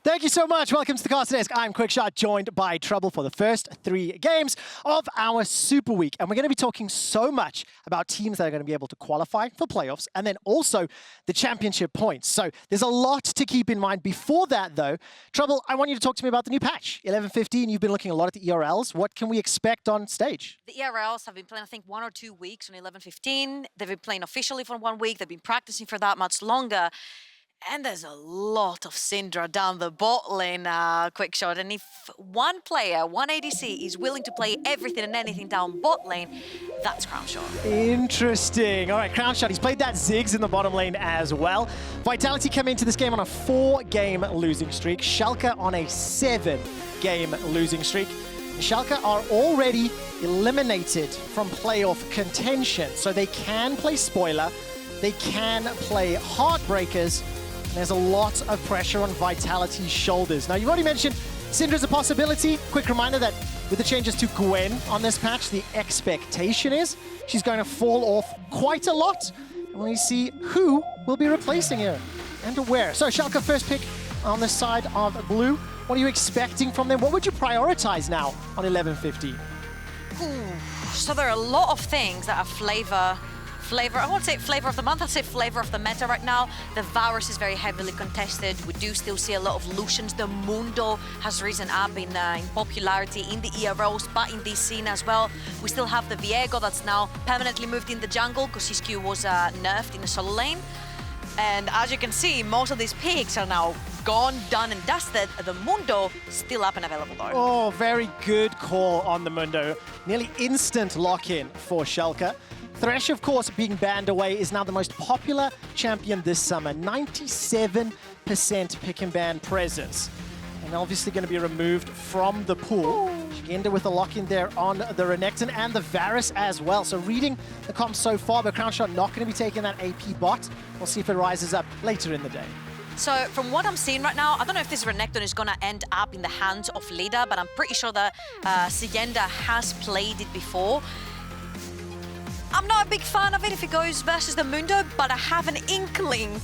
Thank you so much. Welcome to the Caster Desk. I'm Quickshot, joined by Trouble for the first 3 games of our Super Week. And we're going to be talking so much about teams that are going to be able to qualify for playoffs and then also the championship points. So there's a lot to keep in mind. Before that, though, Trouble, I want you to talk to me about the new patch, 11.15. You've been looking a lot at the ERLs. What can we expect on stage? The ERLs have been playing, I think, 1 or 2 weeks on 11.15. They've been playing officially for 1 week. They've been practicing for that much longer. And there's a lot of Syndra down the bot lane, Quickshot. And if one player, one ADC, is willing to play everything and anything down bot lane, that's Crownshot. Interesting. All right, Crownshot. He's played that Ziggs in the bottom lane as well. Vitality come into this game on a 4-game losing streak. Schalke on a 7-game losing streak. Schalke are already eliminated from playoff contention, so they can play spoiler, they can play heartbreakers. There's a lot of pressure on Vitality's shoulders. Now, you've already mentioned Syndra's a possibility. Quick reminder that with the changes to Gwen on this patch, the expectation is she's going to fall off quite a lot. And we see who will be replacing her and where. So, Schalke first pick on the side of blue. What are you expecting from them? What would you prioritize now on 11.15? So there are a lot of things that are flavor, I won't say flavor of the month, I'd say flavor of the meta right now. The Varus is very heavily contested. We do still see a lot of Lucians. The Mundo has risen up in popularity in the EROs, but in this scene as well. We still have the Viego that's now permanently moved in the jungle because his Q was nerfed in the solo lane. And as you can see, most of these picks are now gone, done and dusted. The Mundo still up and available though. Oh, very good call on the Mundo. Nearly instant lock-in for Schalke. Thresh, of course, being banned away, is now the most popular champion this summer. 97% pick and ban presence. And obviously going to be removed from the pool. Szygenda with a lock-in there on the Renekton and the Varus as well. So reading the comps so far, but Crownshot not going to be taking that AP bot. We'll see if it rises up later in the day. So from what I'm seeing right now, I don't know if this Renekton is going to end up in the hands of leader, but I'm pretty sure that Szygenda has played it before. I'm not a big fan of it if it goes versus the Mundo, but I have an inkling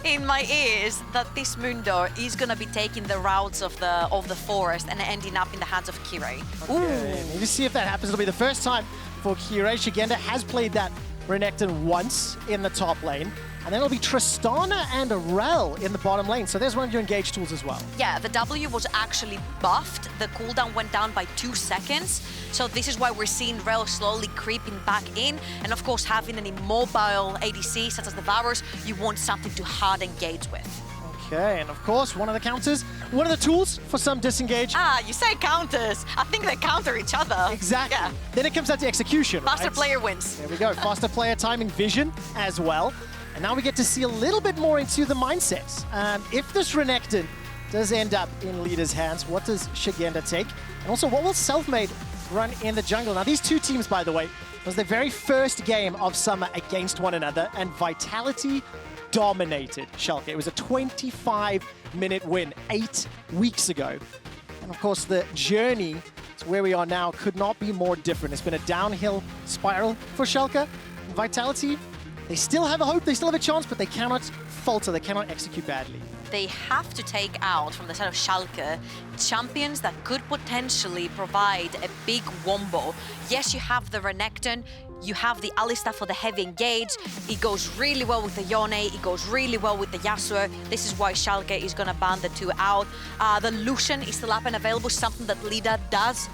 in my ears that this Mundo is going to be taking the routes of the forest and ending up in the hands of Kirei. Okay, maybe see if that happens. It'll be the first time for Kirei. Szygenda has played that Renekton once in the top lane. And then it'll be Tristana and Rell in the bottom lane. So there's one of your engage tools as well. Yeah, the W was actually buffed. The cooldown went down by 2 seconds. So this is why we're seeing Rell slowly creeping back in. And of course, having an immobile ADC such as the Varus, you want something to hard engage with. Okay, and of course, one of the counters, one of the tools for some disengage. You say counters. I think they counter each other. Exactly. Yeah. Then it comes down to execution, Faster right? player wins. There we go. Faster player timing vision as well. And now we get to see a little bit more into the mindsets. If this Renekton does end up in leader's hands, what does Szygenda take? And also, what will Selfmade run in the jungle? Now, these two teams, by the way, was their very first game of summer against one another, and Vitality dominated Schalke. It was a 25-minute win 8 weeks ago. And of course, the journey to where we are now could not be more different. It's been a downhill spiral for Schalke. Vitality, they still have a hope, they still have a chance, but they cannot falter, they cannot execute badly. They have to take out, from the side of Schalke, champions that could potentially provide a big wombo. Yes, you have the Renekton, you have the Alistar for the heavy engage. It goes really well with the Yone, it goes really well with the Yasuo. This is why Schalke is going to ban the 2 out. The Lucian is still up and available, something that Leader does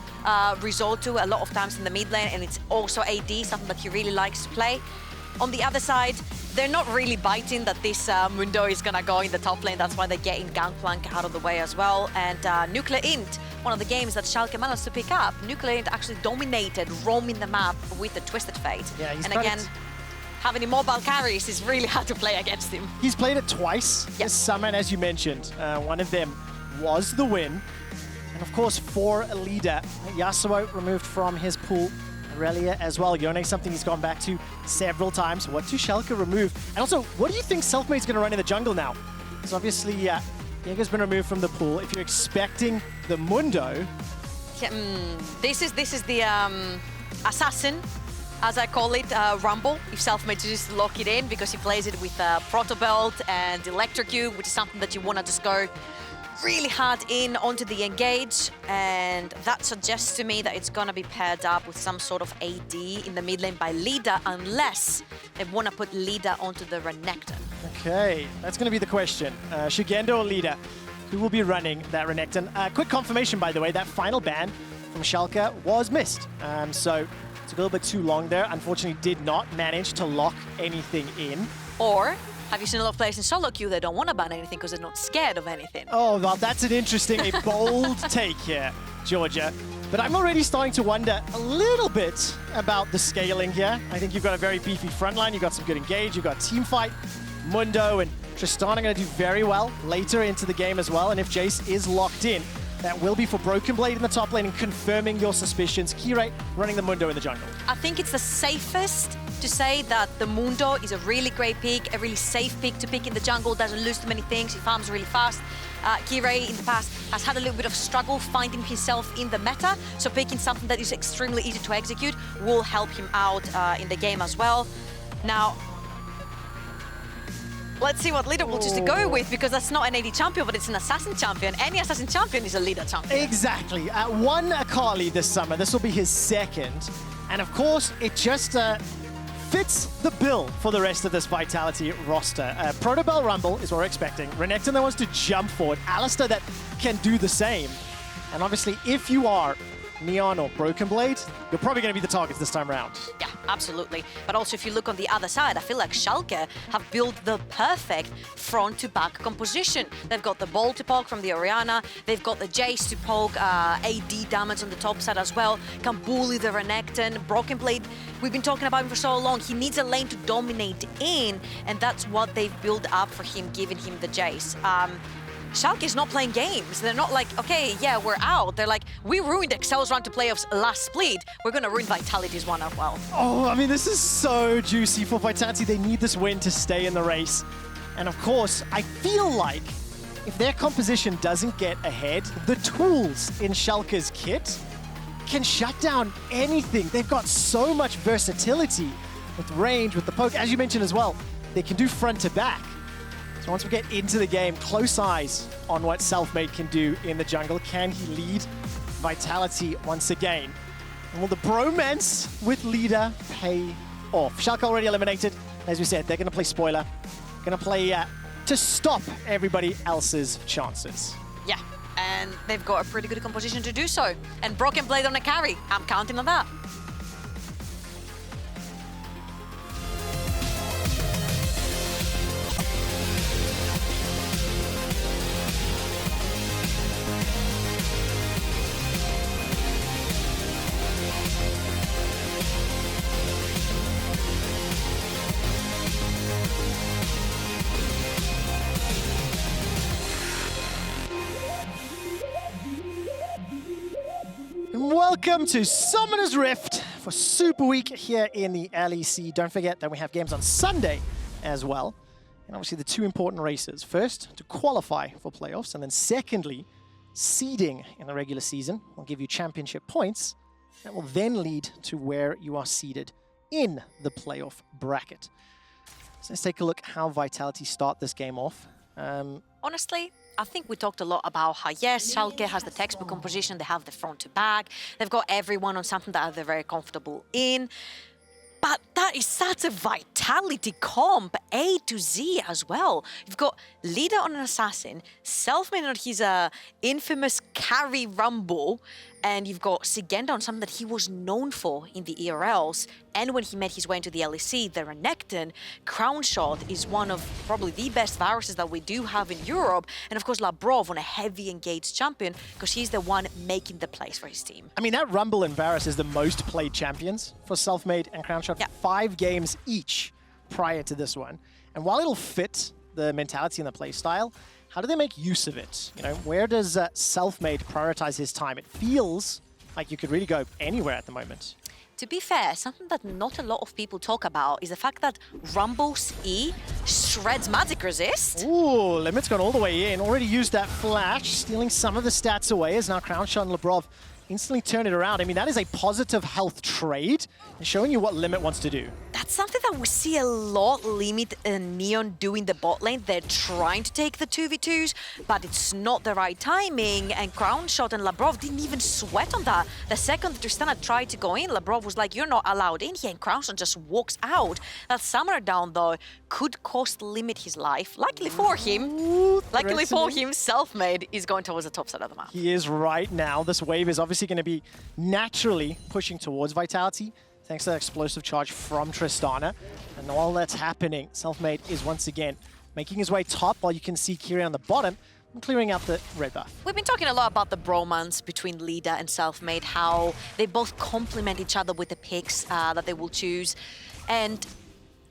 resort to a lot of times in the mid lane, and it's also AD, something that he really likes to play. On the other side, they're not really biting that this Mundo is going to go in the top lane. That's why they're getting Gangplank out of the way as well. And NUCLEARINT, one of the games that Schalke managed to pick up, NUCLEARINT actually dominated, roaming the map with the Twisted Fate. Yeah, and again, having immobile carries is really hard to play against him. He's played it twice this summer, and as you mentioned, one of them was the win. And of course, for a leader, Yasuo removed from his pool. Relia as well. Yone, something he's gone back to several times. What do Schalke remove? And also, what do you think Selfmade's going to run in the jungle now? Because obviously, Diego's been removed from the pool. If you're expecting the Mundo... Yeah, this is the assassin, as I call it, Rumble, if Selfmade just lock it in, because he plays it with Proto Belt and Electrocute, which is something that you want to just go really hard in onto the engage, and that suggests to me that it's gonna be paired up with some sort of AD in the mid lane by Leader, unless they wanna put Leader onto the Renekton. Okay, that's gonna be the question. Szygenda or Leader? Who will be running that Renekton? Quick confirmation, by the way, that final ban from Schalke was missed. So it's a little bit too long there. Unfortunately, did not manage to lock anything in. Or have you seen a lot of players in solo queue that don't want to ban anything because they're not scared of anything? Oh, well, that's an interesting, a bold take here, Georgia. But I'm already starting to wonder a little bit about the scaling here. I think you've got a very beefy frontline. You've got some good engage. You've got team fight. Mundo and Tristana are going to do very well later into the game as well. And if Jayce is locked in, that will be for BrokenBlade in the top lane and confirming your suspicions. Kirei running the Mundo in the jungle. I think it's the safest to say that the Mundo is a really great pick, a really safe pick to pick in the jungle, doesn't lose too many things, he farms really fast. Kirei in the past has had a little bit of struggle finding himself in the meta, so picking something that is extremely easy to execute will help him out in the game as well. Now, let's see what Leader will choose to go with, because that's not an AD champion, but it's an assassin champion. Any assassin champion is a Leader champion. Exactly. One Akali this summer. This will be his second. And of course, it just fits the bill for the rest of this Vitality roster. Protobell Rumble is what we're expecting. Renekton that wants to jump forward. Alistar that can do the same. And obviously, if you are Neon or BrokenBlade, you're probably going to be the targets this time around. Yeah, absolutely. But also, if you look on the other side, I feel like Schalke have built the perfect front-to-back composition. They've got the Ball to poke from the Orianna. They've got the Jayce to poke AD damage on the top side as well. Can bully the Renekton. BrokenBlade, we've been talking about him for so long. He needs a lane to dominate in, and that's what they've built up for him, giving him the Jayce. Schalke is not playing games. They're not like, okay, yeah, we're out. They're like, we ruined Excel's run to playoffs last split. We're going to ruin Vitality's one as well. Oh, I mean, this is so juicy for Vitality. They need this win to stay in the race. And of course, I feel like if their composition doesn't get ahead, the tools in Schalke's kit can shut down anything. They've got so much versatility with range, with the poke. As you mentioned as well, they can do front to back. So once we get into the game, close eyes on what Selfmade can do in the jungle. Can he lead Vitality once again? And will the bromance with Leader pay off? Schalke already eliminated. As we said, they're going to play spoiler. Going to play to stop everybody else's chances. Yeah, and they've got a pretty good composition to do so. And BrokenBlade on a carry. I'm counting on that. Welcome to Summoner's Rift for Super Week here in the LEC. Don't forget that we have games on Sunday as well. And obviously the two important races. First, to qualify for playoffs. And then secondly, seeding in the regular season will give you championship points. That will then lead to where you are seeded in the playoff bracket. So let's take a look how Vitality start this game off. Honestly, I think we talked a lot about how, yes, Schalke has the textbook composition, they have the front to back, they've got everyone on something that they're very comfortable in. But that is such a Vitality comp, A to Z as well. You've got Leader on an Assassin, Selfmade on his infamous carry Rumble, and you've got Szygenda on something that he was known for in the ERLs. And when he made his way into the LEC, the Renekton, Crownshot is one of probably the best Varuses that we do have in Europe. And of course, Labrov on a heavy engaged champion, because he's the one making the plays for his team. I mean, that Rumble and Varus is the most played champions for Selfmade and Crownshot. Yeah. 5 games each prior to this one. And while it'll fit the mentality and the play style, how do they make use of it? You know, where does Selfmade prioritize his time? It feels like you could really go anywhere at the moment. To be fair, something that not a lot of people talk about is the fact that Rumble's E shreds magic resist. Ooh, Limit's gone all the way in. Already used that flash, stealing some of the stats away as now Crownshot and Labrov instantly turn it around. I mean, that is a positive health trade and showing you what Limit wants to do. That's something that we see a lot Limit and Neon do in the bot lane. They're trying to take the 2v2s, but it's not the right timing, and Crownshot and Labrov didn't even sweat on that. The second Tristana tried to go in, Labrov was like, you're not allowed in here, and Crownshot just walks out. That Summer down, though, could cost Limit his life. Luckily for him, Selfmade is going towards the top side of the map. He is right now. This wave is obviously going to be naturally pushing towards Vitality, thanks to that explosive charge from Tristana. And while that's happening, Selfmade is once again making his way top, while you can see Kirei on the bottom and clearing out the red buff. We've been talking a lot about the bromance between Leader and Selfmade, how they both complement each other with the picks that they will choose. And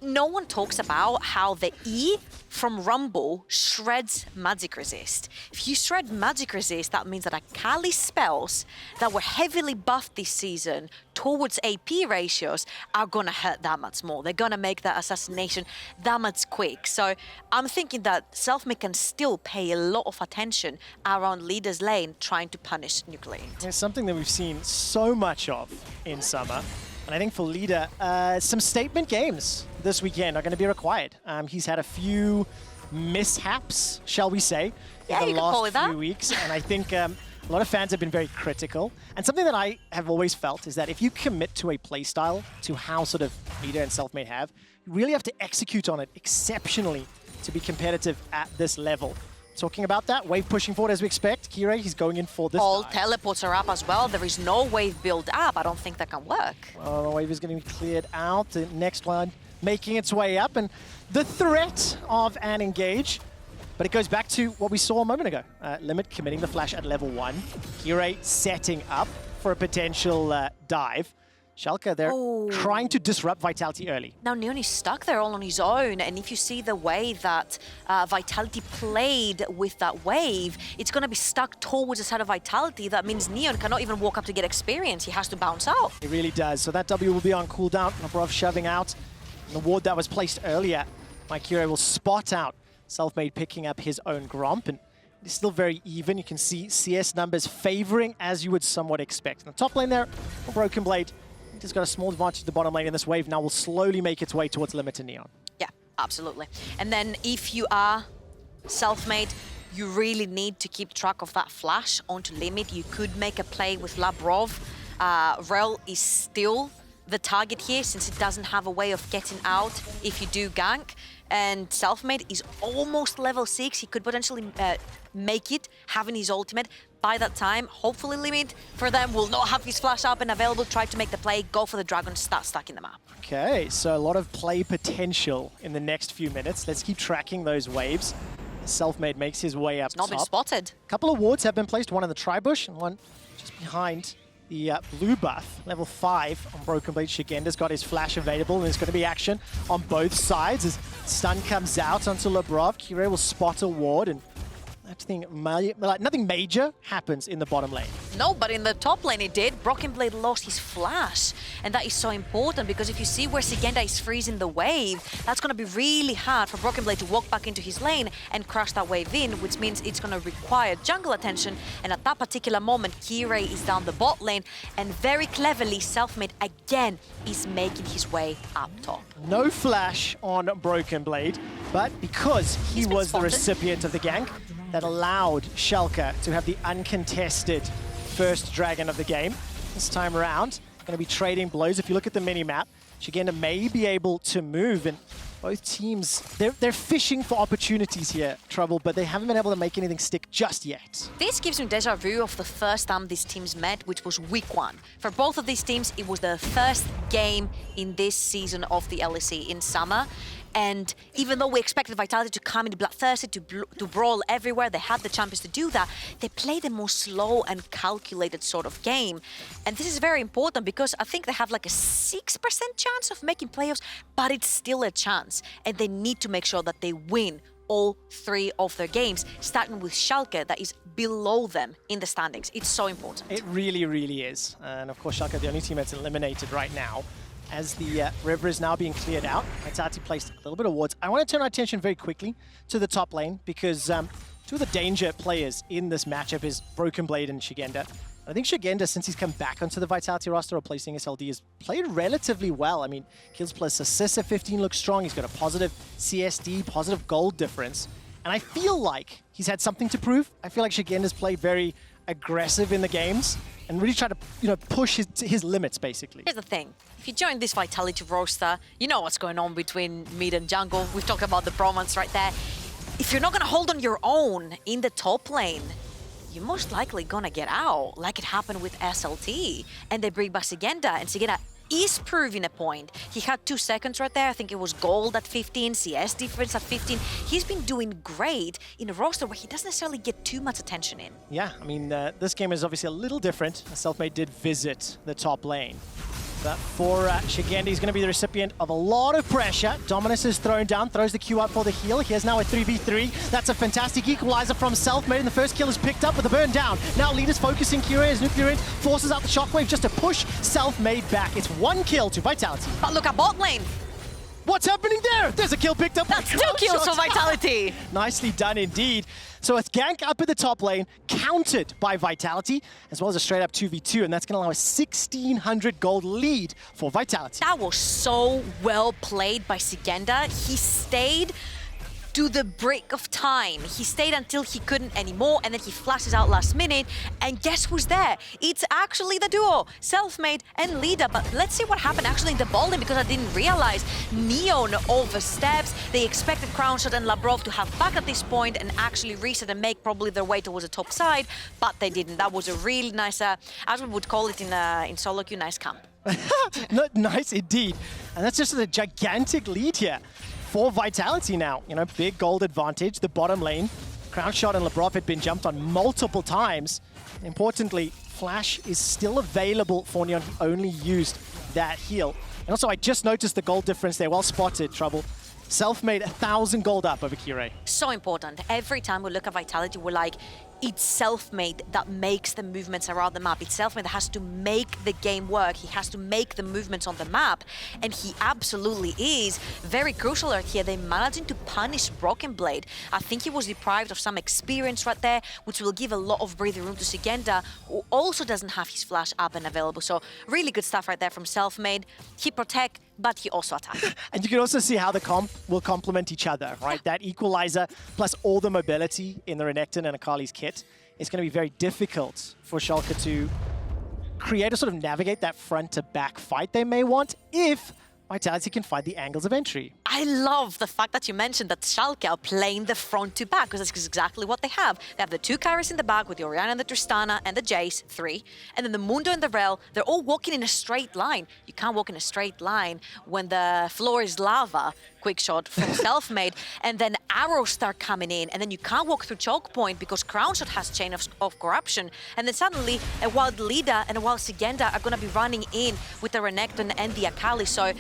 no one talks about how the E from Rumble shreds magic resist. If you shred magic resist, that means that Akali spells that were heavily buffed this season towards AP ratios are gonna hurt that much more. They're gonna make that assassination that much quick. So I'm thinking that Selfmade can still pay a lot of attention around Leader's lane trying to punish NUCLEARINT. It's something that we've seen so much of in Summer. And I think for Leader, some statement games this weekend are going to be required. He's had a few mishaps, shall we say, in the last few weeks. And I think a lot of fans have been very critical. And something that I have always felt is that if you commit to a playstyle, to how sort of Leader and Selfmade have, you really have to execute on it exceptionally to be competitive at this level. Talking about that, wave pushing forward as we expect. Kirei, he's going in for this All dive. teleports are up as well. There is no wave build up. I don't think that can work. Well, the wave is going to be cleared out. The next one making its way up. And the threat of an engage. But it goes back to what we saw a moment ago. Limit committing the flash at level 1. Kirei setting up for a potential dive. Schalke, they're trying to disrupt Vitality early. Now Neon is stuck there all on his own, and if you see the way that Vitality played with that wave, it's going to be stuck towards the side of Vitality. That means Neon cannot even walk up to get experience. He has to bounce out. It really does. So that W will be on cooldown. Labrov shoving out. And the ward that was placed earlier, Kirei will spot out Selfmade picking up his own Gromp, and it's still very even. You can see CS numbers favoring as you would somewhat expect. In the top lane there, for BrokenBlade, he's got a small advantage to the bottom lane, and this wave now will slowly make its way towards Limit and Neon. Yeah, absolutely. And then if you are Selfmade, you really need to keep track of that flash onto Limit. You could make a play with Labrov. Rell is still the target here since it doesn't have a way of getting out if you do gank. And Selfmade is almost level 6. He could potentially make it, having his ultimate. By that time, hopefully Limit for them will not have his flash up and available. Try to make the play, go for the dragon, start stacking the map. Okay, so a lot of play potential in the next few minutes. Let's keep tracking those waves. Selfmade makes his way up top. Not been spotted. A couple of wards have been placed, one in the tri-bush and one just behind the blue buff. Level 5 on BrokenBlade. Szygenda's got his flash available, and there's going to be action on both sides as stun comes out onto Labrov. Kirei will spot a ward, and nothing major happens in the bottom lane. No, but in the top lane it did. BrokenBlade lost his flash, and that is so important because if you see where Szygenda is freezing the wave, that's going to be really hard for BrokenBlade to walk back into his lane and crush that wave in, which means it's going to require jungle attention. And at that particular moment, Kirei is down the bot lane, and very cleverly, Selfmade again is making his way up top. No flash on BrokenBlade, but because he was the recipient of the gank, that allowed Schalke to have the uncontested first dragon of the game. This time around, going to be trading blows. If you look at the mini-map, Szygenda may be able to move, and both teams, they're fishing for opportunities here, Trouble, but they haven't been able to make anything stick just yet. This gives me deja vu of the first time these teams met, which was week 1. For both of these teams, it was the first game in this season of the LEC in summer. And even though we expected Vitality to come in bloodthirsty, to brawl everywhere, they had the champions to do that, they played a more slow and calculated sort of game. And this is very important because I think they have like a 6% chance of making playoffs, but it's still a chance. And they need to make sure that they win all 3 of their games, starting with Schalke that is below them in the standings. It's so important. It really, really is. And of course, Schalke, the only team that's eliminated right now. As the river is now being cleared out, Vitality placed a little bit of wards. I want to turn our attention very quickly to the top lane because 2 of the danger players in this matchup is BrokenBlade and Szygenda. I think Szygenda, since he's come back onto the Vitality roster replacing SLD, has played relatively well. I mean, kills plus assists at 15 looks strong. He's got a positive CSD, positive gold difference. And I feel like he's had something to prove. I feel like Szygenda's played very aggressive in the games and really try to, push his limits, basically. Here's the thing. If you join this Vitality roster, you know what's going on between mid and jungle. We've talked about the bromance right there. If you're not going to hold on your own in the top lane, you're most likely gonna get out, like it happened with SLT. And they bring back Szygenda, and Szygenda is proving a point. He had 2 seconds right there. I think it was gold at 15, CS difference at 15. He's been doing great in a roster where he doesn't necessarily get too much attention in. Yeah, I mean, this game is obviously a little different. Selfmade did visit the top lane. But for Szygenda, he's going to be the recipient of a lot of pressure. Dominus is thrown down, throws the Q out for the heal. He has now a 3v3. That's a fantastic equalizer from Selfmade, and the first kill is picked up with a burn down. Now leaders focusing Kirei as NUCLEARINT forces out the shockwave just to push Selfmade back. It's 1 kill to Vitality. But look at bot lane. What's happening there? There's a kill picked up. That's 2 kills for Vitality. Nicely done indeed. So it's gank up at the top lane, countered by Vitality, as well as a straight up 2v2, and that's going to allow a 1,600 gold lead for Vitality. That was so well played by Szygenda. He stayed to the break of time. He stayed until he couldn't anymore, and then he flashes out last minute, and guess who's there? It's actually the duo, Selfmade and Lida. But let's see what happened actually in the ball lane, because I didn't realize Neon oversteps. They expected Crownshot and Labrov to have back at this point and actually reset and make probably their way towards the top side, but they didn't. That was a really nice, as we would call it in solo queue, nice camp. Nice indeed. And that's just a gigantic lead here for Vitality now. Big gold advantage. The bottom lane, Crownshot and Labrov had been jumped on multiple times. Importantly, Flash is still available for Neon. He only used that heal. And also, I just noticed the gold difference there. Well spotted, Trouble. Selfmade 1,000 gold up over Kirei. So important. Every time we look at Vitality, we're like, it's Selfmade that makes the movements around the map. It's Selfmade that has to make the game work. He has to make the movements on the map, and he absolutely is. Very crucial right here. They're managing to punish BrokenBlade. I think he was deprived of some experience right there, which will give a lot of breathing room to Szygenda, who also doesn't have his flash up and available. So really good stuff right there from Selfmade. He protect, but he also attack. And you can also see how the comp will complement each other, right? That equalizer plus all the mobility in the Renekton and Akali's kit is going to be very difficult for Schalke to create or sort of navigate that front to back fight they may want if Vitality can find the angles of entry. I love the fact that you mentioned that Schalke are playing the front to back, because that's exactly what they have. They have the 2 carries in the back with the Orianna and the Tristana and the Jayce, 3. And then the Mundo and the Rell, they're all walking in a straight line. You can't walk in a straight line when the floor is lava. Quickshot from Selfmade, and then arrows start coming in, and then you can't walk through choke point because Crownshot has Chain of Corruption, and then suddenly a wild Lida and a wild Szygenda are going to be running in with the Renekton and the Akali. So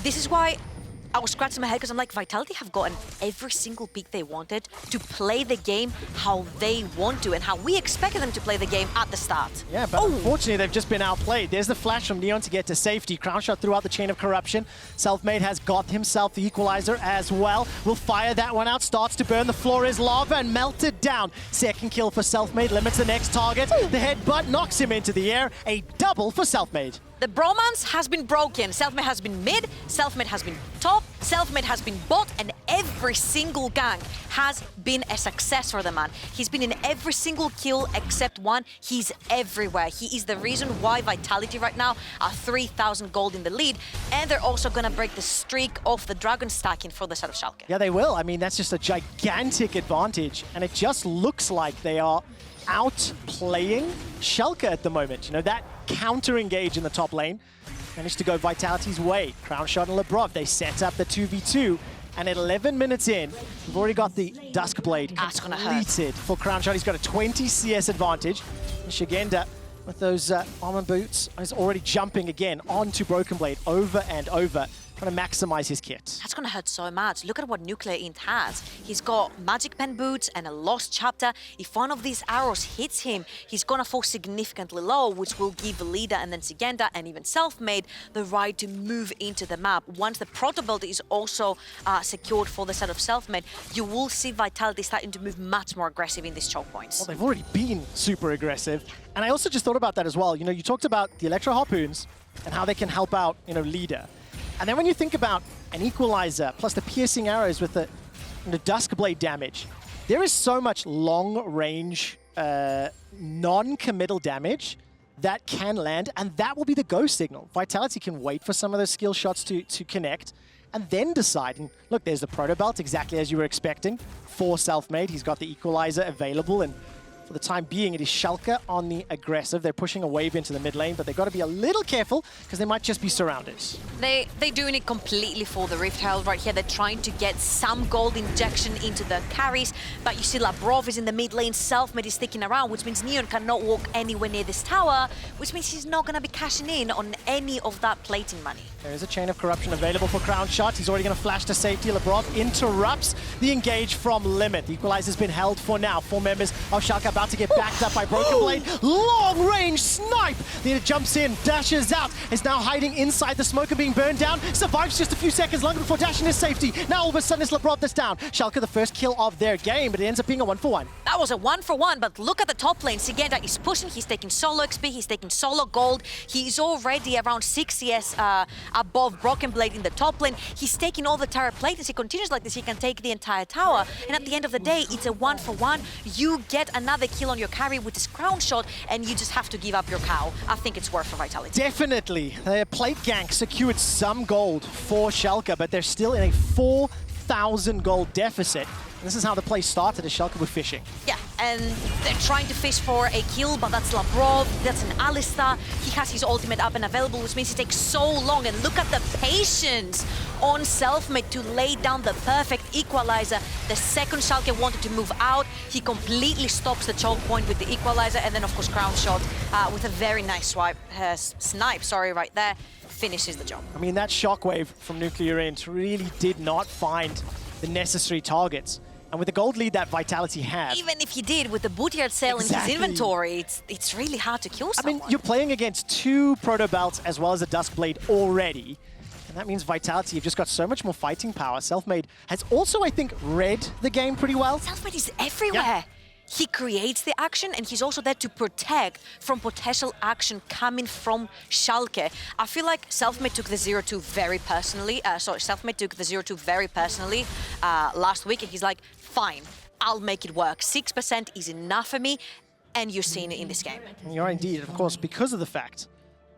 this is why I was scratching my head, because I'm like, Vitality have gotten every single pick they wanted to play the game how they want to and how we expected them to play the game at the start. Yeah, but unfortunately, they've just been outplayed. There's the flash from Neon to get to safety. Crownshot threw out the Chain of Corruption. Selfmade has got himself the equalizer as well. Will fire that one out, starts to burn. The floor is lava and melted down. Second kill for Selfmade, limits the next target. The headbutt knocks him into the air. A double for Selfmade. The bromance has been broken. Selfmade has been mid, Selfmade has been top, Selfmade has been bot, and every single gank has been a success for the man. He's been in every single kill except one. He's everywhere. He is the reason why Vitality right now are 3,000 gold in the lead, and they're also gonna break the streak of the dragon stacking for the side of Schalke. Yeah, they will. I mean, that's just a gigantic advantage, and it just looks like they are outplaying Schalke at the moment. That counter-engage in the top lane managed to go Vitality's way. Crownshot and Labrov, they set up the 2v2, and at 11 minutes in, we've already got the Duskblade completed for Crownshot. He's got a 20 CS advantage. And Szygenda, with those armor boots, is already jumping again onto BrokenBlade over and over. trying to maximize his kit. That's gonna hurt so much. Look at what NUCLEARINT has. He's got Magic Pen Boots and a Lost Chapter. If one of these arrows hits him, he's gonna fall significantly low, which will give Leader and then Szygenda and even Selfmade the right to move into the map. Once the Proto Belt is also secured for the side of Selfmade, you will see Vitality starting to move much more aggressive in these choke points. Well, they've already been super aggressive. And I also just thought about that as well. You know, you talked about the Electro Harpoons and how they can help out, you know, Leader. And then when you think about an Equalizer plus the piercing arrows with the Duskblade damage, there is so much long-range, non-committal damage that can land, and that will be the go signal. Vitality can wait for some of those skill shots to connect, and then decide. And look, there's the Proto Belt, exactly as you were expecting, for Selfmade. He's got the Equalizer available, and for the time being, it is Schalke on the aggressive. They're pushing a wave into the mid lane, but they've got to be a little careful because they might just be surrounded. They're doing it completely for the Rift Herald right here. They're trying to get some gold injection into the carries, but you see Labrov is in the mid lane, Selfmade is sticking around, which means Neon cannot walk anywhere near this tower, which means he's not going to be cashing in on any of that plating money. There is a Chain of Corruption available for Crownshot. He's already going to flash to safety. Labrov interrupts the engage from Limit. The Equalizer's been held for now. 4 members of Schalke about to get backed up by BrokenBlade. Long range snipe. Leader jumps in, dashes out, is now hiding inside the smoke and being burned down. Survives just a few seconds longer before dashing his safety. Now all of a sudden it's Labrov that's down. Schalke the first kill of their game, but it ends up being a 1-for-1. That was a 1-for-1, but look at the top lane. Szygenda is pushing, he's taking solo XP, he's taking solo gold. He is already around 6 CS above BrokenBlade in the top lane. He's taking all the tower plate. As he continues like this, he can take the entire tower. And at the end of the day, it's a 1-for-1. You get another kill on your carry with this Crownshot, and you just have to give up your cow. I think it's worth for Vitality. Definitely. The plate gank secured some gold for Schalke, but they're still in a 4,000 gold deficit. And this is how the play started, as Schalke were fishing. Yeah, and they're trying to fish for a kill, but that's Labrov, that's an Alistar. He has his ultimate up and available, which means it takes so long. And look at the patience on Selfmade to lay down the perfect Equalizer. The second Schalke wanted to move out, he completely stops the choke point with the Equalizer, and then of course Crownshot with a very nice snipe right there, finishes the job. I mean, that shockwave from NUCLEARINT really did not find the necessary targets. And with the gold lead that Vitality had... Even if he did, with the Bootyard Sale in his inventory, it's really hard to kill someone. I mean, you're playing against 2 Proto Belts as well as a Duskblade already. And that means Vitality have just got so much more fighting power. Selfmade has also, I think, read the game pretty well. Selfmade is everywhere. Yeah. He creates the action, and he's also there to protect from potential action coming from Schalke. I feel like Selfmade took the 0-2 very personally. Selfmade took the 0-2 very personally last week, and he's like, fine, I'll make it work. 6% is enough for me, and you're seeing it in this game. You're indeed, of course, because of the fact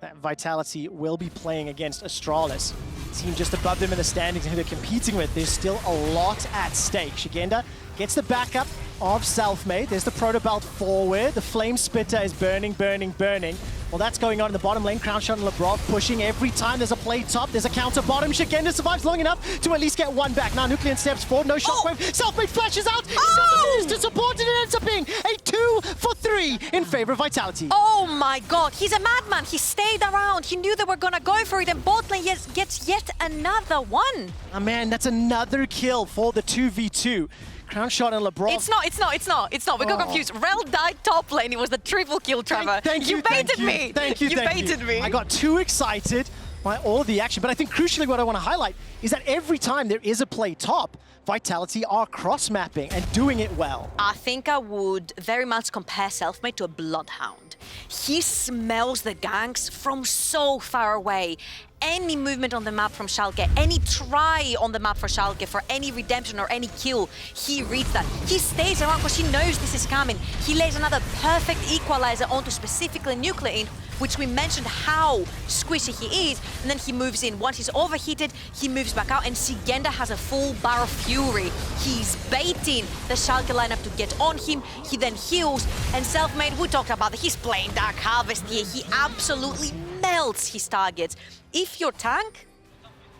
that Vitality will be playing against Astralis, team just above them in the standings and who they're competing with. There's still a lot at stake. Szygenda gets the backup of Selfmade. There's the Proto Belt forward. The Flame Spitter is burning, burning, burning. Well, that's going on in the bottom lane. Crownshot and Labrov pushing every time there's a play top. There's a counter bottom. Szygenda survives long enough to at least get one back. Now NUCLEARINT steps forward. No shockwave. Selfmade flashes out. He's got the moves to support it. It ends up being a 2-for-3 in favor of Vitality. Oh my god, he's a madman. He stayed around. He knew they were gonna go for it, and bot lane gets yet another one. Oh man, that's another kill for the 2v2. Crownshot and Labrov. It's not. We got confused. Rell died top lane. It was the triple kill, Trevor. Thank you. You baited me. Thank you. You baited me. I got too excited by all of the action. But I think crucially what I want to highlight is that every time there is a play top, Vitality are cross-mapping and doing it well. I think I would very much compare Selfmade to a bloodhound. He smells the ganks from so far away. Any movement on the map from Schalke, any try on the map for Schalke for any redemption or any kill, he reads that. He stays around because he knows this is coming. He lays another perfect Equalizer onto specifically NUCLEARINT, which we mentioned how squishy he is, and then he moves in. Once he's overheated, he moves back out, and Szygenda has a full bar of fury. He's baiting the Schalke lineup to get on him. He then heals, and Selfmade, we talked about that. He's playing Dark Harvest here. He absolutely melts his targets. If your tank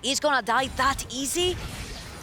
is gonna die that easy,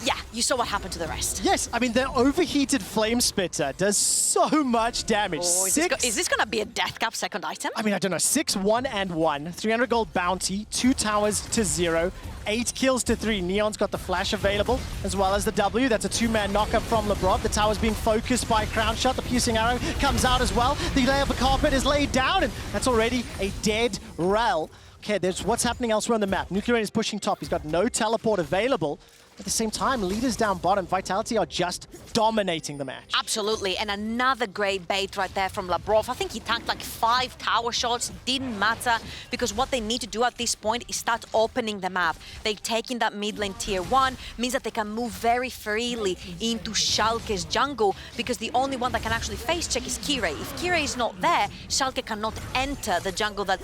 yeah, you saw what happened to the rest. Yes, I mean, the overheated Flame Spitter does so much damage. Oh, is this going to be a death cap second item? I mean, I don't know. 6, 1, and 1. 300 gold bounty, 2 towers to 0, 8 kills to 3. Neon's got the flash available, as well as the W. That's a 2-man knockup from Labrov. The tower's being focused by Crownshot. The piercing arrow comes out as well. The lay of the carpet is laid down, and that's already a dead Rell. Okay, there's what's happening elsewhere on the map. NUCLEARINT is pushing top. He's got no teleport available. At the same time, leaders down bottom, Vitality are just dominating the match. Absolutely, and another great bait right there from Labrov. I think he tanked like 5 tower shots, didn't matter, because what they need to do at this point is start opening the map. They're taking that mid lane tier 1, means that they can move very freely into Schalke's jungle, because the only one that can actually face check is Kirei. If Kirei is not there, Schalke cannot enter the jungle that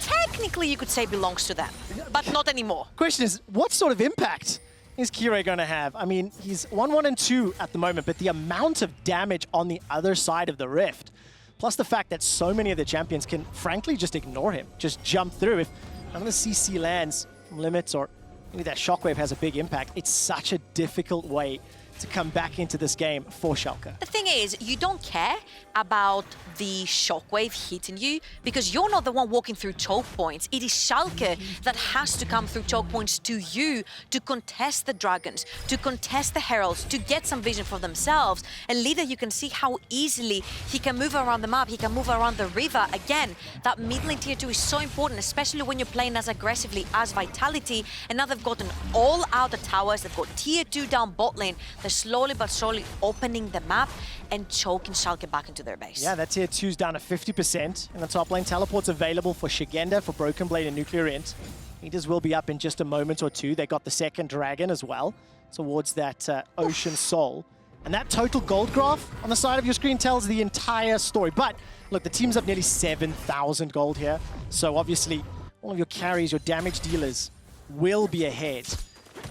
technically you could say belongs to them, but not anymore. Question is, what sort of impact is Kirei going to have? I mean, he's 1-1 and 2 at the moment, but the amount of damage on the other side of the rift, plus the fact that so many of the champions can frankly just ignore him, just jump through. If none of the CC lands limits or maybe that shockwave has a big impact, it's such a difficult way to come back into this game for Schalke. The thing is, you don't care about the shockwave hitting you because you're not the one walking through choke points. It is Schalke that has to come through choke points to you to contest the dragons, to contest the heralds, to get some vision for themselves. And Leader, you can see how easily he can move around the map, he can move around the river. Again, that mid lane tier 2 is so important, especially when you're playing as aggressively as Vitality. And now they've gotten all out the towers, they've got tier 2 down bot lane. They're slowly but surely opening the map and choking Schalke back into their base. Yeah, that tier 2's down to 50%. In the top lane, teleport's available for Szygenda, for BrokenBlade and NUCLEARINT. Leaders will be up in just a moment or two. They got the second dragon as well towards that Ocean Soul. And that total gold graph on the side of your screen tells the entire story. But look, the team's up nearly 7,000 gold here. So obviously, all of your carries, your damage dealers will be ahead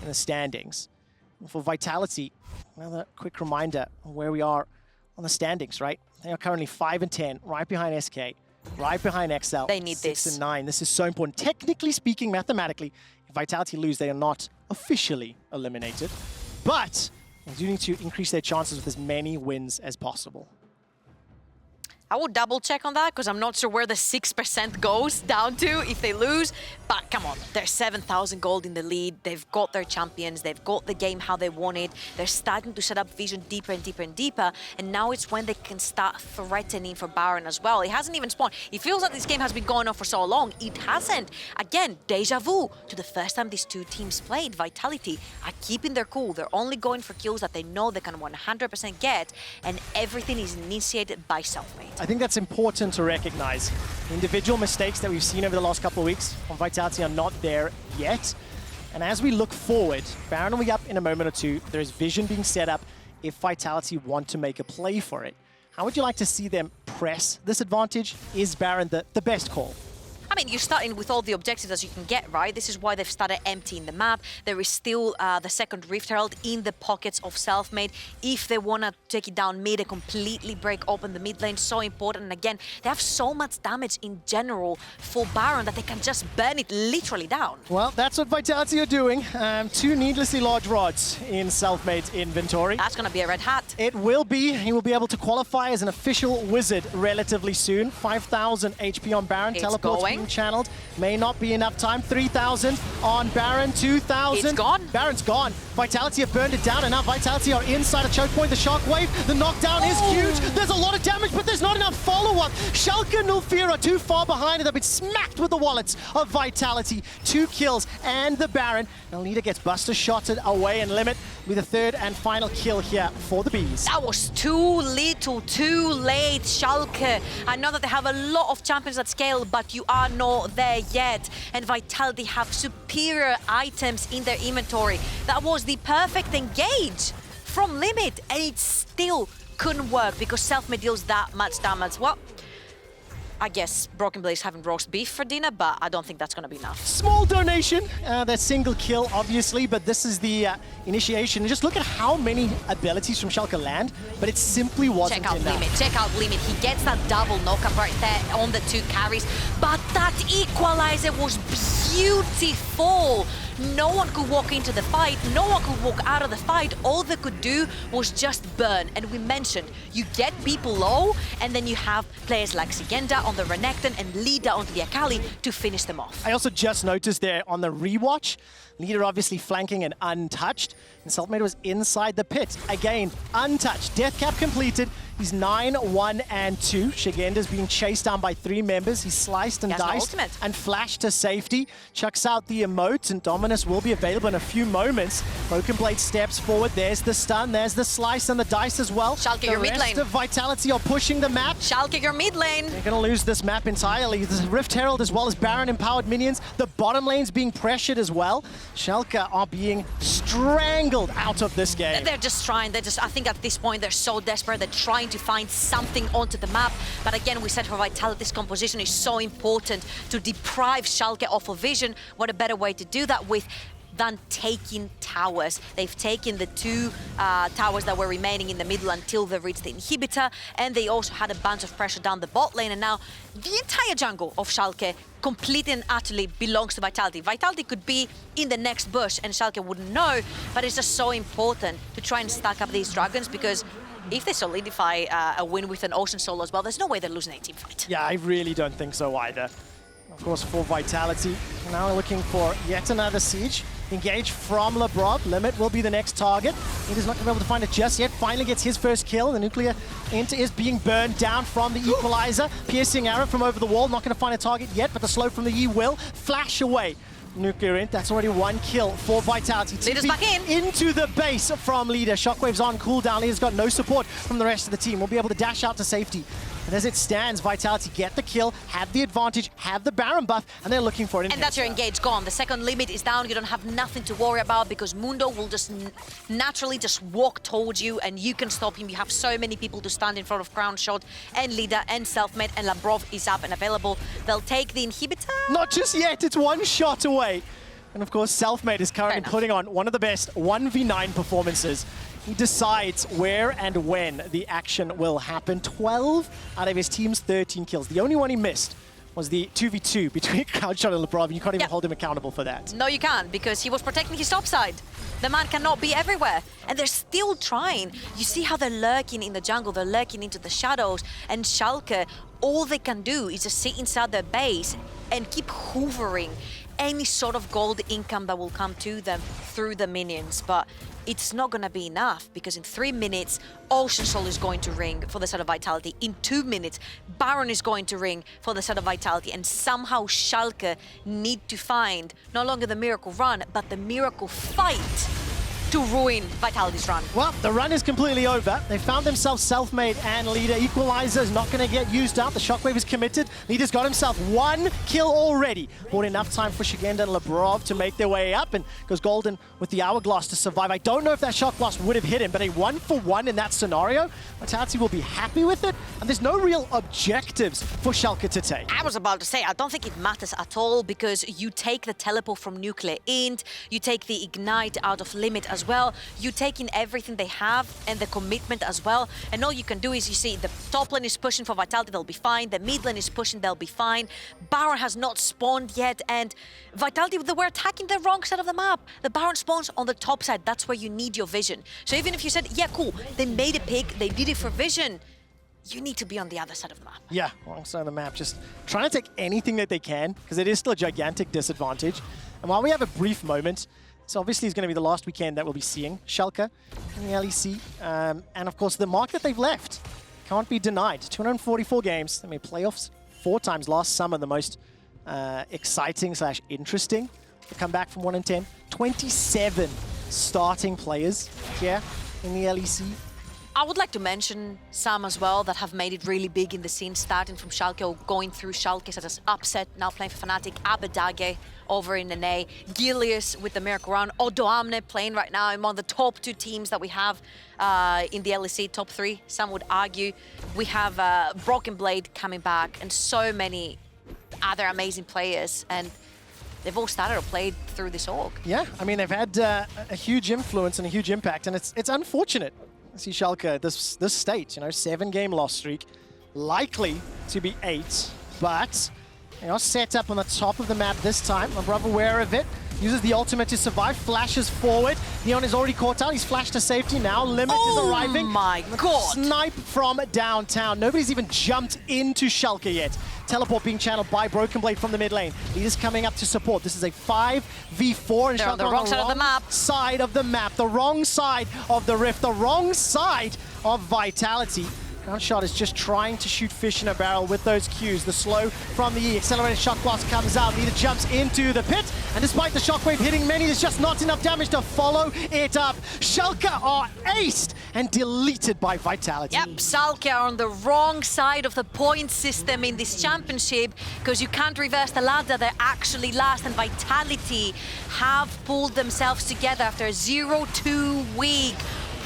in the standings. And for Vitality, another quick reminder of where we are on the standings, right? They are currently 5 and 10, right behind SK, right behind XL. They need 6 this. and 9. This is so important. Technically speaking, mathematically, if Vitality lose, they are not officially eliminated. But they do need to increase their chances with as many wins as possible. I will double check on that because I'm not sure where the 6% goes down to if they lose. But come on, they're 7,000 gold in the lead. They've got their champions. They've got the game how they want it. They're starting to set up vision deeper and deeper and deeper. And now it's when they can start threatening for Baron as well. It hasn't even spawned. It feels like this game has been going on for so long. It hasn't. Again, deja vu to the first time these two teams played. Vitality are keeping their cool. They're only going for kills that they know they can 100% get. And everything is initiated by Selfmade. I think that's important to recognize. Individual mistakes that we've seen over the last couple of weeks on Vitality are not there yet. And as we look forward, Baron will be up in a moment or two. There's vision being set up if Vitality want to make a play for it. How would you like to see them press this advantage? Is Baron the best call? I mean, you're starting with all the objectives as you can get, right? This is why they've started emptying the map. There is still the second Rift Herald in the pockets of Selfmade. If they want to take it down mid and completely break open the mid lane, so important. And again, they have so much damage in general for Baron that they can just burn it literally down. Well, that's what Vitality are doing. 2 needlessly large rods in Selfmade's inventory. That's going to be a red hat. It will be. He will be able to qualify as an official wizard relatively soon. 5,000 HP on Baron. It's Teleport's going. being channeled. May not be enough time. 3,000 on Baron. 2,000. It's gone. Baron's gone. Vitality have burned it down, and now Vitality are inside a choke point. The shockwave, the knockdown is huge. There's a lot of damage, but there's not enough follow-up. Schalke and NUCLEARINT are too far behind, and they've been smacked with the wallets of Vitality. 2 kills, and the Baron. Now Leader gets Buster shotted away and Limit with a third and final kill here for the Bees. That was too little, too late, Schalke. I know that they have a lot of champions at scale, but you are not there yet. And Vitality have superior items in their inventory. That was the perfect engage from Limit, and it still couldn't work because Selfmade deals that much damage. Well, I guess BrokenBlade is having roast beef for dinner, but I don't think that's going to be enough. Small donation, that single kill, obviously, but this is the initiation. And just look at how many abilities from Schalke land, but it simply wasn't enough. Check out Limit. He gets that double knockup right there on the 2 carries, but that equalizer was beautiful. No one could walk into the fight. No one could walk out of the fight. All they could do was just burn. And we mentioned, you get people low, and then you have players like Szygenda on the Renekton and Lida onto the Akali to finish them off. I also just noticed there on the rewatch, Leader obviously flanking and untouched, and Selfmade was inside the pit. Again, untouched. Death cap completed. He's 9, 1, and 2. Szygenda's being chased down by 3 members. He's sliced and diced and flashed to safety. Chucks out the emote, and Dominus will be available in a few moments. BrokenBlade steps forward. There's the stun. There's the slice and the dice as well. Schalke, your mid lane. The rest of Vitality are pushing the map. Schalke, your mid lane. They're going to lose this map entirely. The Rift Herald as well as Baron-empowered minions. The bottom lane's being pressured as well. Schalke are being strangled out of this game. They're just trying. I think at this point, they're so desperate. They're trying to find something onto the map. But again, we said for Vitality's composition is so important to deprive Schalke of a vision. What a better way to do that with than taking towers. They've taken the 2 towers that were remaining in the middle until they reached the inhibitor, and they also had a bunch of pressure down the bot lane, and now the entire jungle of Schalke completely and utterly belongs to Vitality. Vitality could be in the next bush and Schalke wouldn't know, but it's just so important to try and stack up these dragons, because if they solidify a win with an Ocean Soul as well, there's no way they're losing a team fight. Yeah, I really don't think so either. Of course, for Vitality, now we're looking for yet another siege. Engage from Labrov. Limit will be the next target. He is not going to be able to find it just yet. Finally gets his first kill. The NUCLEARINT is being burned down from the Equalizer. Piercing arrow from over the wall. Not going to find a target yet, but the slow from the E will flash away. NUCLEARINT, that's already 1 kill for Vitality. Leader's back into the base from Leader. Shockwave's on cooldown. Leader's got no support from the rest of the team. We'll be able to dash out to safety. And as it stands, Vitality get the kill, have the advantage, have the Baron buff, and they're looking for it. And that's your engage gone. The second limit is down. You don't have nothing to worry about because Mundo will just naturally just walk towards you and you can stop him. You have so many people to stand in front of Crownshot and Lida and Selfmade, and Labrov is up and available. They'll take the inhibitor. Not just yet. It's 1 shot away. And of course, Selfmade is currently putting on one of the best 1v9 performances. He decides where and when the action will happen. 12 out of his team's 13 kills. The only one he missed was the 2v2 between Crownshot and Labrov, and you can't even hold him accountable for that. No, you can't, because he was protecting his top side. The man cannot be everywhere, and they're still trying. You see how they're lurking in the jungle, they're lurking into the shadows, and Schalke, all they can do is just sit inside their base and keep hoovering any sort of gold income that will come to them through the minions. But it's not going to be enough, because in 3 minutes, Ocean Soul is going to ring for the side of Vitality. In 2 minutes, Baron is going to ring for the side of Vitality. And somehow Schalke need to find no longer the miracle run, but the miracle fight to ruin Vitality's run. Well, the run is completely over. They found themselves Selfmade and Leader. Equalizer is not going to get used up. The Shockwave is committed. Leader's got himself 1 kill already. Bought enough time for Szygenda and Labrov to make their way up, and goes golden with the Hourglass to survive. I don't know if that Shock Blast would have hit him, but a 1-for-1 in that scenario, Vitality will be happy with it, and there's no real objectives for Schalke to take. I was about to say, I don't think it matters at all, because you take the teleport from NUCLEARINT, you take the Ignite out of Limit as well, you take in everything they have and the commitment as well, and all you can do is, you see, the top lane is pushing for Vitality, they'll be fine, the mid lane is pushing, they'll be fine, Baron has not spawned yet, and Vitality, they were attacking the wrong side of the map. The Baron spawns on the top side, that's where you need your vision. So even if you said, yeah, cool, they made a pick, they did it for vision, you need to be on the other side of the map. Yeah, wrong side of the map. Just trying to take anything that they can, because it is still a gigantic disadvantage. And while we have a brief moment, so obviously it's going to be the last weekend that we'll be seeing Schalke in the LEC. And of course, the mark that they've left can't be denied. 244 games. They made playoffs 4 times last summer, the most exciting/interesting. They come back from 1-10. 27 starting players here in the LEC. I would like to mention some as well that have made it really big in the scene, starting from Schalke or going through Schalke, such as Upset, now playing for Fnatic, Abedage over in NA, Gilius with the Miracle Run, Odoamne playing right now among the top 2 teams that we have in the LEC, top 3, some would argue. We have BrokenBlade coming back and so many other amazing players, and they've all started or played through this org. Yeah, I mean, they've had a huge influence and a huge impact, and it's unfortunate. See Schalke at this state, 7-game loss streak, likely to be 8, but set up on the top of the map this time. Labrov aware of it, uses the ultimate to survive, flashes forward. Neon is already caught out. He's flashed to safety now. Limit is arriving. Oh my god! Snipe from downtown. Nobody's even jumped into Schalke yet. Teleport being channeled by BrokenBlade from the mid lane. Leaders coming up to support. This is a 5v4. And they're on the wrong side of the map. Side of the map. The wrong side of the rift. The wrong side of Vitality. Crownshot is just trying to shoot fish in a barrel with those Qs. The slow from the E. Accelerated shock blast comes out. Leader jumps into the pit. And despite the shockwave hitting many, there's just not enough damage to follow it up. Schalke are aced and deleted by Vitality. Yep, Schalke are on the wrong side of the point system in this championship because you can't reverse the ladder. They're actually last, and Vitality have pulled themselves together after a 0-2 week.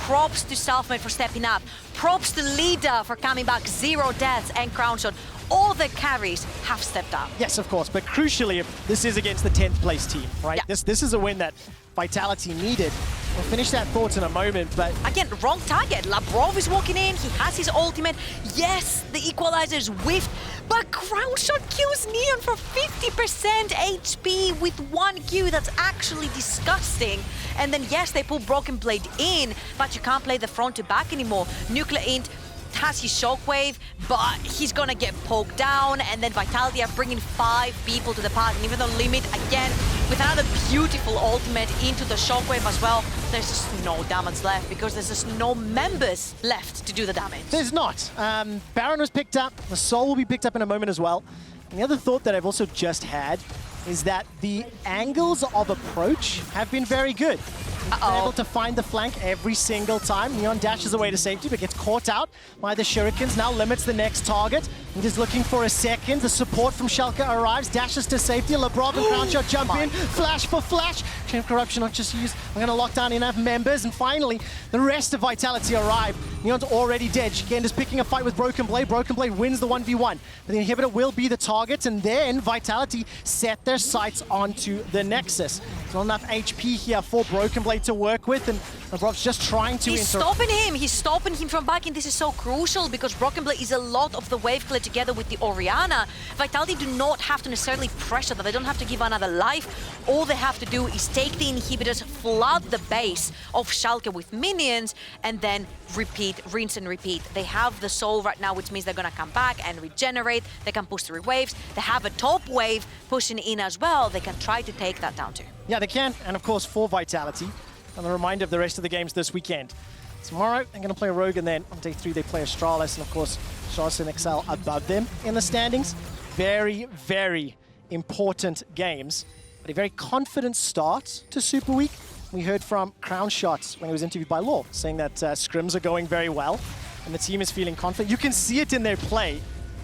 Props to Selfmade for stepping up. Props to Leader for coming back. 0 deaths, and Crownshot. All the carries have stepped up. Yes, of course, but crucially, this is against the 10th place team, right? Yeah. This is a win that Vitality needed. We'll finish that thought in a moment, but... Again, wrong target. Labrov is walking in. He has his ultimate. Yes, the equalizer's whiffed, but Crownshot kills Neon for 50% HP with 1 Q. That's actually disgusting. And then, yes, they pull BrokenBlade in, but you can't play the front to back anymore. NUCLEARINT has his shockwave, but he's gonna get poked down, and then Vitality are bringing 5 people to the party. And even though Limit, again, with another beautiful ultimate into the shockwave as well, there's just no damage left because there's just no members left to do the damage. There's not. Baron was picked up. The Soul will be picked up in a moment as well. And the other thought that I've also just had is that the angles of approach have been very good. Been able to find the flank every single time. Neon dashes away to safety, but gets caught out by the Shurikens. Now limits the next target. And is looking for a second. The support from Schalke arrives, dashes to safety. Labrov and Crownshot jump in. Flash for flash. Chain of Corruption not just used. I'm going to lock down enough members. And finally, the rest of Vitality arrive. Neon's already dead. Szygenda's picking a fight with BrokenBlade. BrokenBlade wins the 1v1. But the inhibitor will be the target. And then Vitality set their sights onto the Nexus. There's not enough HP here for BrokenBlade to work with, and Labrov's just trying to He's stopping him from backing. This is so crucial because BrokenBlade is a lot of the wave clear together with the Orianna. Vitality do not have to necessarily pressure that. They don't have to give another life. All they have to do is take the inhibitors, flood the base of Schalke with minions, and then repeat, rinse and repeat. They have the soul right now, which means they're gonna come back and regenerate. They can push through waves. They have a top wave pushing in as well. They can try to take that down too. Yeah, they can, and of course for Vitality, and a reminder of the rest of the games this weekend. Tomorrow, they're going to play a Rogue, and then on day 3, they play Astralis, and of course, Astralis and Excel above them in the standings. Very, very important games, but a very confident start to Super Week. We heard from Crownshot when he was interviewed by Law, saying that scrims are going very well, and the team is feeling confident. You can see it in their play.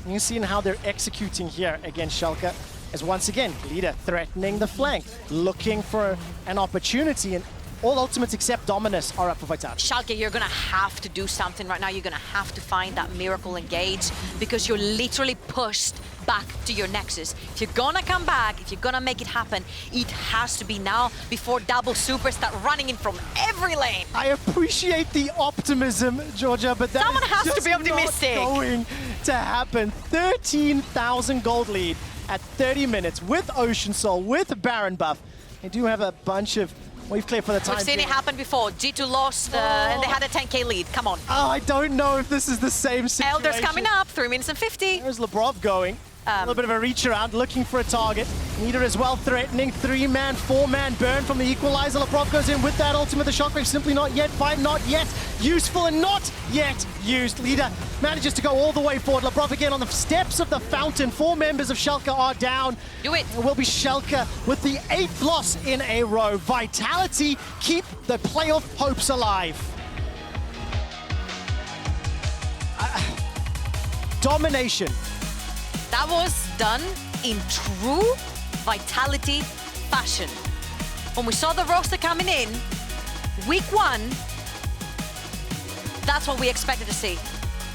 You can see in how they're executing here against Schalke, as once again, Leader threatening the flank, looking for an opportunity, and all ultimates except Dominus are up for Vitality. Schalke, you're gonna have to do something right now. You're gonna have to find that miracle engage because you're literally pushed back to your Nexus. If you're gonna come back, if you're gonna make it happen, it has to be now before double supers start running in from every lane. I appreciate the optimism, Georgia, but that someone has to be optimistic. Not going to happen. 13,000 gold lead at 30 minutes with Ocean Soul, with Baron buff. They do have a bunch of wave clear for the time. We've seen it happen before. G2 lost and they had a 10k lead. Come on. Oh, I don't know if this is the same situation. Elder's coming up, 3 minutes and 50. There's Labrov going. A little bit of a reach around, looking for a target. Leader as well threatening. 3-man, 4-man burn from the equalizer. Labrov goes in with that ultimate. The shockwave simply not yet. Fight not yet useful and not yet used. Leader manages to go all the way forward. Labrov again on the steps of the fountain. 4 members of Schalke are down. Do it. It will be Schalke with the 8th loss in a row. Vitality keep the playoff hopes alive. Domination. That was done in true Vitality fashion. When we saw the roster coming in, week 1, that's what we expected to see.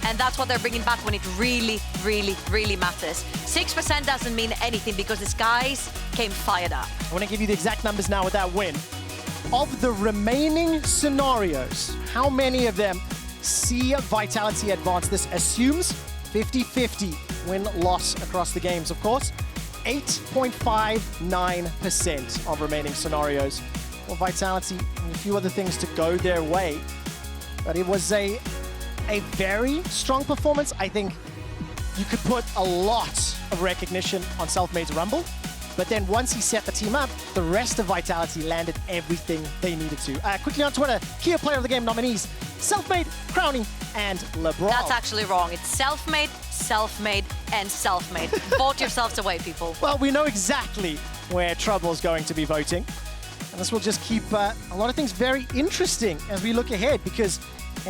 And that's what they're bringing back when it really, really, really matters. 6% doesn't mean anything because these guys came fired up. I want to give you the exact numbers now with that win. Of the remaining scenarios, how many of them see Vitality advance? This assumes 50-50 win-loss across the games, of course. 8.59% of remaining scenarios. Well, Vitality and a few other things to go their way. But it was a very strong performance. I think you could put a lot of recognition on Selfmade's Rumble. But then once he set the team up, the rest of Vitality landed everything they needed to. Quickly on Twitter, Key Player of the Game nominees, Selfmade, Crownie, and Labrov. That's actually wrong. It's Selfmade, Selfmade, and Selfmade. Vote yourselves away, people. Well, we know exactly where Trouble's going to be voting. And this will just keep a lot of things very interesting as we look ahead, because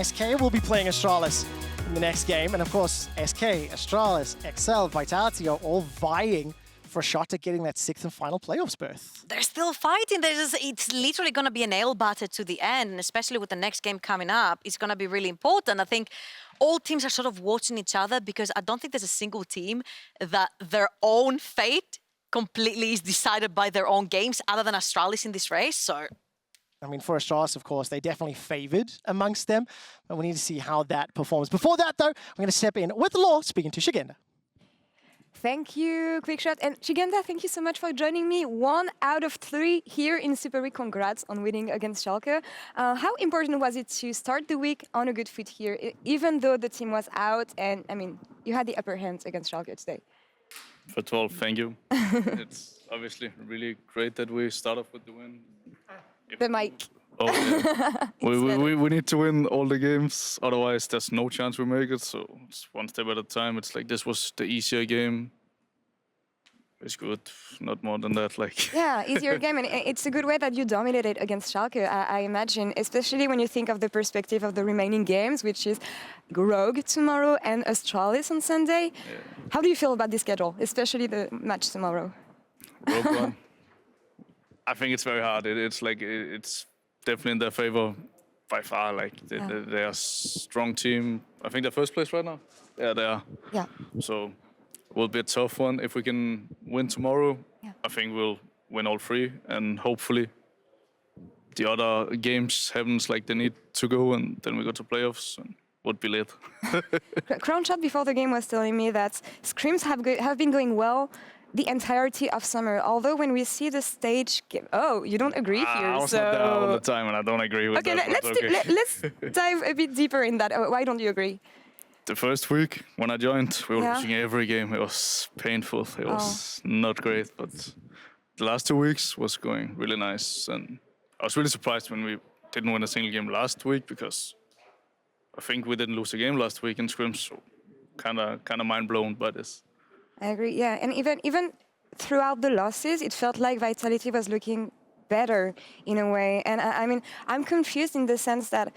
SK will be playing Astralis in the next game. And of course, SK, Astralis, XL, Vitality are all vying for a shot at getting that 6th and final playoffs berth. They're still fighting. It's literally going to be a nail biter to the end, and especially with the next game coming up, it's going to be really important. I think all teams are sort of watching each other, because I don't think there's a single team that their own fate completely is decided by their own games other than Astralis in this race. So, I mean, for Astralis, of course, they definitely favored amongst them, but we need to see how that performs. Before that, though, I'm going to step in with Law, speaking to Szygenda. Thank you, Quickshot. And Szygenda, thank you so much for joining me. 1 out of 3 here in Super Week. Congrats on winning against Schalke. How important was it to start the week on a good foot here, even though the team was out? And, I mean, you had the upper hand against Schalke today. First of all, thank you. It's obviously really great that we start off with the win. The mic. Oh, yeah. we need to win all the games, otherwise there's no chance we make it. So it's one step at a time. It's like this was the easier game. It's good, not more than that. Like Yeah, easier game, and it's a good way that you dominated against Schalke, I imagine, especially when you think of the perspective of the remaining games, which is Rogue tomorrow and Astralis on Sunday. Yeah. How do you feel about the schedule, especially the match tomorrow? Rogue One. I think it's very hard. It's definitely in their favor by far. Like they're a strong team. I think they're first place right now. Yeah, they are. Yeah. So it will be a tough one. If we can win tomorrow, Yeah. I think we'll win all 3, and hopefully the other games happens like they need to go, and then we go to playoffs and would be lit. Crownshot before the game was telling me that scrims have been going well the entirety of summer. Although when we see the stage, oh, you don't agree here. I was not there all the time, and I don't agree with Okay, that. let's dive a bit deeper in that. Why don't you agree? The first week when I joined, we were Yeah. losing every game. It was painful. It was not great, but the last 2 weeks was going really nice. And I was really surprised when we didn't win a single game last week, because I think we didn't lose a game last week in scrims. So kind of mind blown by this. I agree, yeah. And even throughout the losses, it felt like Vitality was looking better in a way. And I mean, I'm confused in the sense that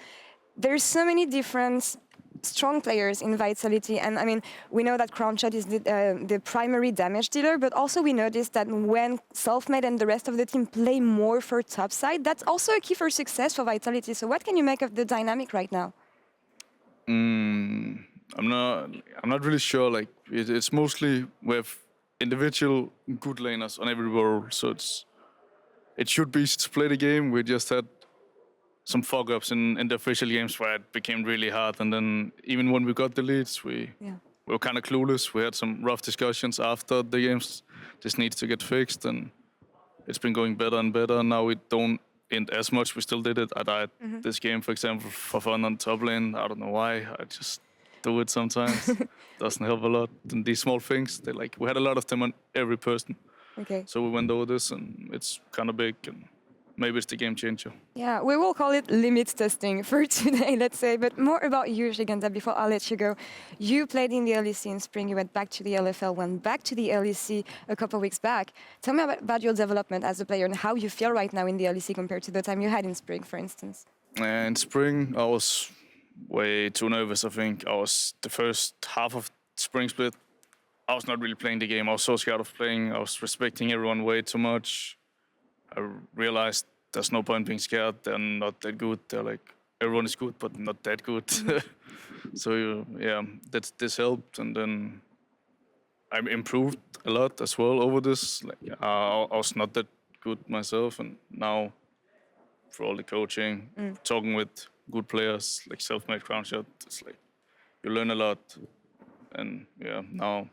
there's so many different strong players in Vitality. And I mean, we know that Crownshot is the primary damage dealer, but also we noticed that when Selfmade and the rest of the team play more for top side, that's also a key for success for Vitality. So what can you make of the dynamic right now? I'm not really sure. Like it's mostly we have individual good laners on every role, so it should be easy to play the game. We just had some fuck ups in the official games where it became really hard, and then even when we got the leads, we were kind of clueless. We had some rough discussions after the games. This needs to get fixed, and it's been going better and better. Now we don't end as much. We still did it. I died this game, for example, for fun on top lane. I don't know why. I just do it sometimes. Doesn't help a lot. And these small things, we had a lot of them on every person. Okay. So we went over this, and it's kind of big, and maybe it's the game changer. Yeah, we will call it limit testing for today, let's say. But more about you, Szygenda, before I'll let you go. You played in the LEC in spring. You went back to the LFL, went back to the LEC a couple of weeks back. Tell me about your development as a player and how you feel right now in the LEC compared to the time you had in spring, for instance. In spring, I was way too nervous, I think. I was the first half of spring split. I was not really playing the game. I was so scared of playing. I was respecting everyone way too much. I realized there's no point being scared. They're not that good. They're like, everyone is good, but not that good. So yeah, this helped. And then I improved a lot as well over this. I was not that good myself. And now, for all the coaching, talking with good players like Selfmade, Crownshot, it's like you learn a lot. And yeah, now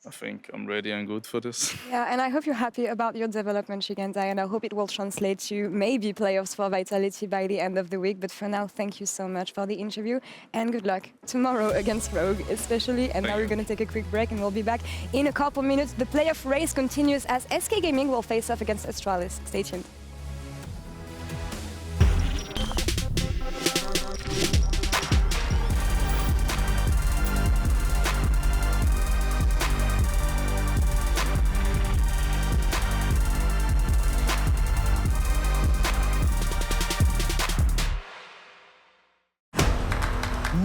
I think I'm ready and good for this. Yeah, and I hope you're happy about your development, Szygenda, and I hope it will translate to maybe playoffs for Vitality by the end of the week. But for now, thank you so much for the interview, and good luck tomorrow against Rogue, especially. And now we're going to take a quick break, and we'll be back in a couple minutes. The playoff race continues as SK Gaming will face off against Astralis. Stay tuned.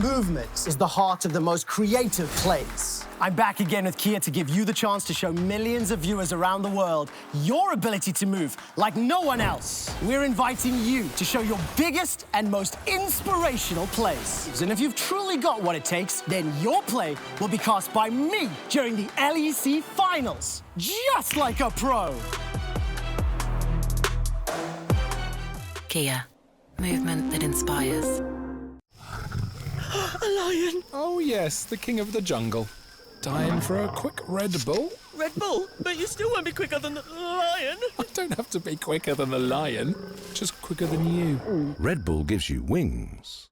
Movement is the heart of the most creative plays. I'm back again with Kia to give you the chance to show millions of viewers around the world your ability to move like no one else. We're inviting you to show your biggest and most inspirational plays. And if you've truly got what it takes, then your play will be cast by me during the LEC Finals, just like a pro. Kia, movement that inspires. A lion! Oh yes, the king of the jungle. Time for a quick Red Bull? Red Bull? But you still won't be quicker than the lion! I don't have to be quicker than the lion, just quicker than you. Red Bull gives you wings.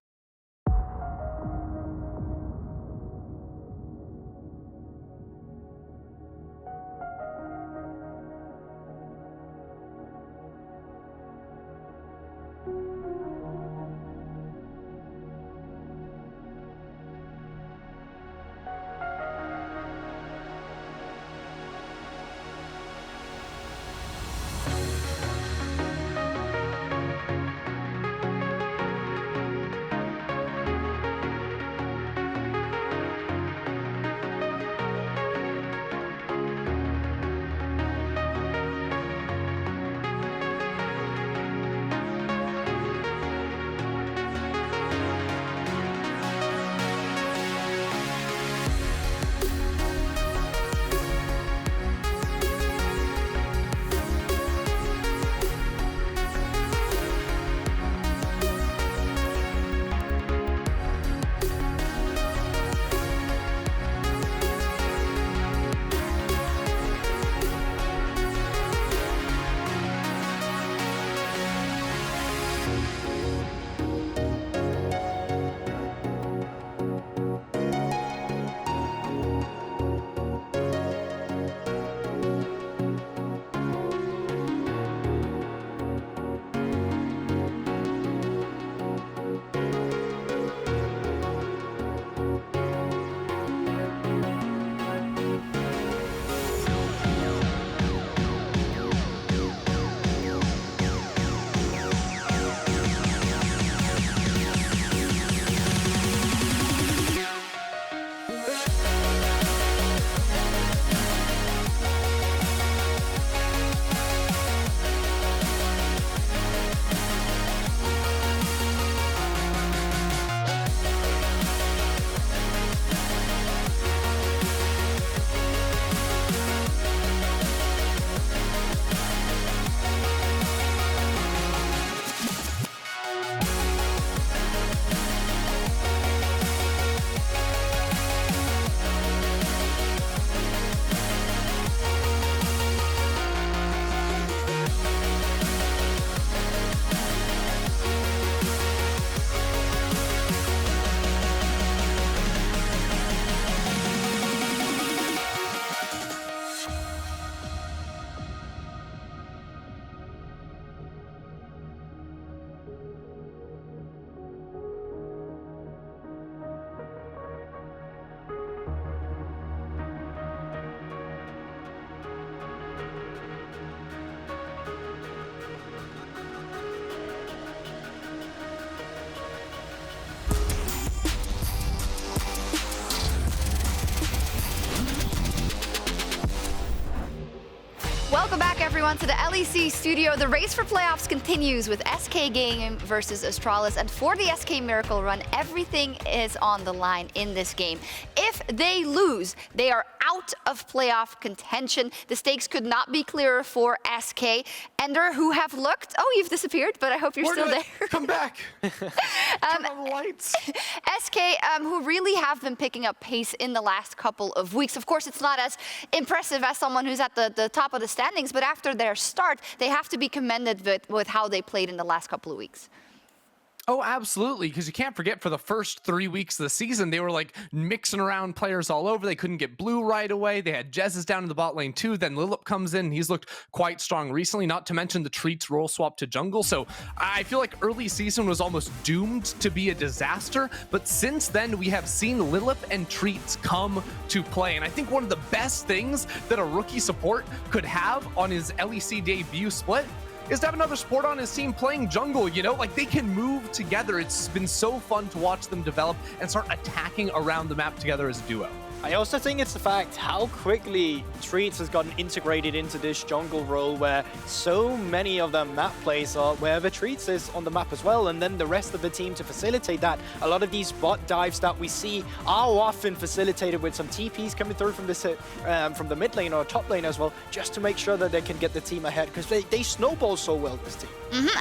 Welcome back, everyone, to the LEC studio. The race for playoffs continues with SK Gaming versus Astralis. And for the SK Miracle Run, everything is on the line in this game. If they lose, they are out of playoff contention. The stakes could not be clearer for SK. Ender, who have looked... Oh, you've disappeared, but I hope you're still there. Come back. Turn on the lights. SK, who really have been picking up pace in the last couple of weeks. Of course, it's not as impressive as someone who's at the top of the standings, but after their start, they have to be commended with how they played in the last couple of weeks. Oh, absolutely, because you can't forget for the first 3 weeks of the season, they were like mixing around players all over. They couldn't get blue right away. They had Jayce down in the bot lane too. Then Lilip comes in, and he's looked quite strong recently, not to mention the Treats role swap to jungle. So I feel like early season was almost doomed to be a disaster. But since then, we have seen Lilip and Treats come to play. And I think one of the best things that a rookie support could have on his LEC debut split is to have another support on his team playing jungle, you know? Like, they can move together. It's been so fun to watch them develop and start attacking around the map together as a duo. I also think it's the fact how quickly Treats has gotten integrated into this jungle role where so many of the map plays are wherever Treats is on the map as well, and then the rest of the team to facilitate that. A lot of these bot dives that we see are often facilitated with some TPs coming through from this from the mid lane or top lane as well, just to make sure that they can get the team ahead, because they snowball so well, this team.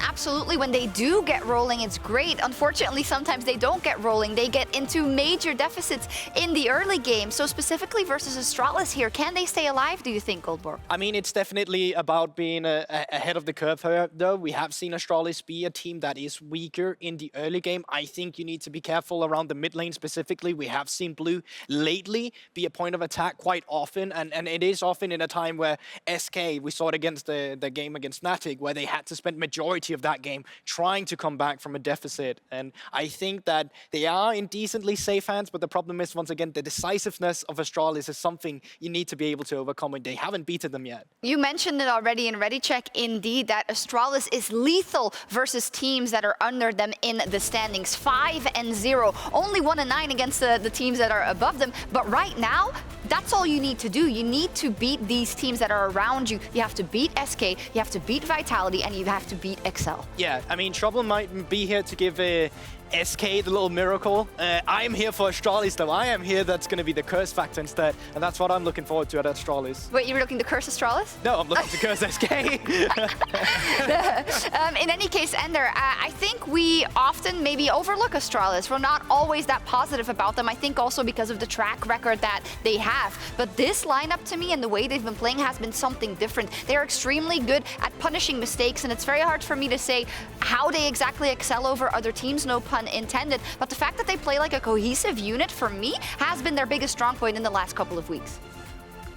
Absolutely. When they do get rolling, it's great. Unfortunately, sometimes they don't get rolling. They get into major deficits in the early game. So specifically versus Astralis here, can they stay alive, do you think, Goldborg? I mean, it's definitely about being ahead of the curve here, though. We have seen Astralis be a team that is weaker in the early game. I think you need to be careful around the mid lane specifically. We have seen Blue lately be a point of attack quite often, and it is often in a time where SK, we saw it against the game against Fnatic, where they had to spend majority of that game trying to come back from a deficit. And I think that they are in decently safe hands, but the problem is, once again, the decisiveness of Astralis is something you need to be able to overcome, and they haven't beaten them yet. You mentioned it already in ReadyCheck, indeed, that Astralis is lethal versus teams that are under them in the standings. 5-0, only 1-9 against the teams that are above them. But right now, that's all you need to do. You need to beat these teams that are around you. You have to beat SK, you have to beat Vitality, and you have to beat XL. Yeah, I mean, Trouble might be here to give a SK the little miracle. I'm here for Astralis, though. I am here that's going to be the curse factor instead, and that's what I'm looking forward to at Astralis. Wait, you're looking to curse Astralis? No, I'm looking to curse SK. In any case, Ender, I think we often maybe overlook Astralis. We're not always that positive about them. I think also because of the track record that they have. But this lineup, to me, and the way they've been playing has been something different. They're extremely good at punishing mistakes, and it's very hard for me to say how they exactly excel over other teams, no pun intended, but the fact that they play like a cohesive unit, for me, has been their biggest strong point in the last couple of weeks.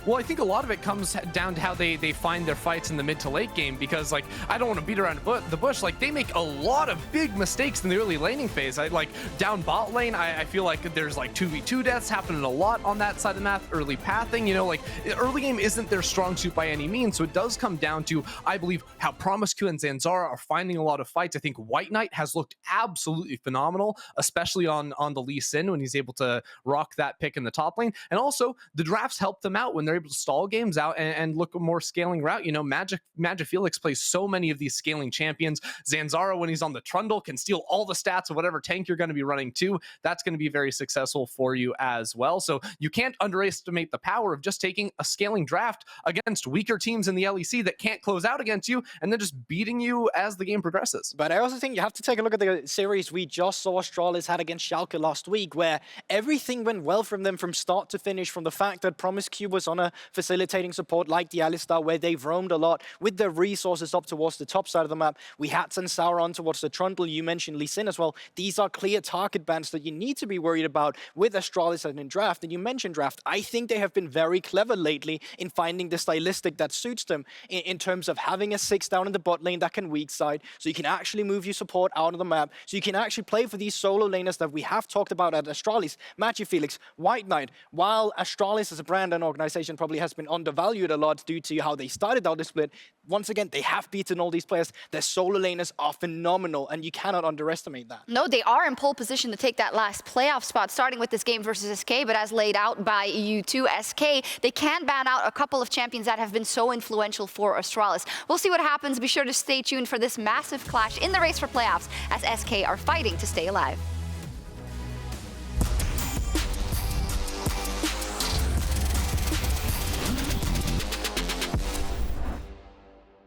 Well, I think a lot of it comes down to how they find their fights in the mid to late game, because, like, I don't want to beat around the bush. Like, they make a lot of big mistakes in the early laning phase. Like, down bot lane, I feel like there's, like, 2v2 deaths happening a lot on that side of the map. Early pathing, you know, like, early game isn't their strong suit by any means, so it does come down to, I believe, how Promiscu and Zanzara are finding a lot of fights. I think White Knight has looked absolutely phenomenal, especially on the Lee Sin when he's able to rock that pick in the top lane. And also, the drafts help them out when they're able to stall games out and look a more scaling route. You know, Magic Felix plays so many of these scaling champions. Zanzara, when he's on the Trundle, can steal all the stats of whatever tank you're going to be running too. That's going to be very successful for you as well. So you can't underestimate the power of just taking a scaling draft against weaker teams in the LEC that can't close out against you and then just beating you as the game progresses. But I also think you have to take a look at the series we just saw Astralis had against Schalke last week, where everything went well from them from start to finish, from the fact that Promiscu was on a facilitating support like the Alistar, where they've roamed a lot with their resources up towards the top side of the map. We had Zanzara on towards the Trundle. You mentioned Lee Sin as well. These are clear target bans that you need to be worried about with Astralis and in draft. And you mentioned draft. I think they have been very clever lately in finding the stylistic that suits them in terms of having a 6 down in the bot lane that can weak side, so you can actually move your support out of the map, so you can actually play for these solo laners that we have talked about at Astralis. Magic Felix, White Knight. While Astralis as a brand and organization probably has been undervalued a lot due to how they started out the split, once again, they have beaten all these players. Their solo laners are phenomenal, and you cannot underestimate that. No, they are in pole position to take that last playoff spot, starting with this game versus SK, but as laid out by U2 SK, they can ban out a couple of champions that have been so influential for Astralis. We'll see what happens. Be sure to stay tuned for this massive clash in the race for playoffs as SK are fighting to stay alive.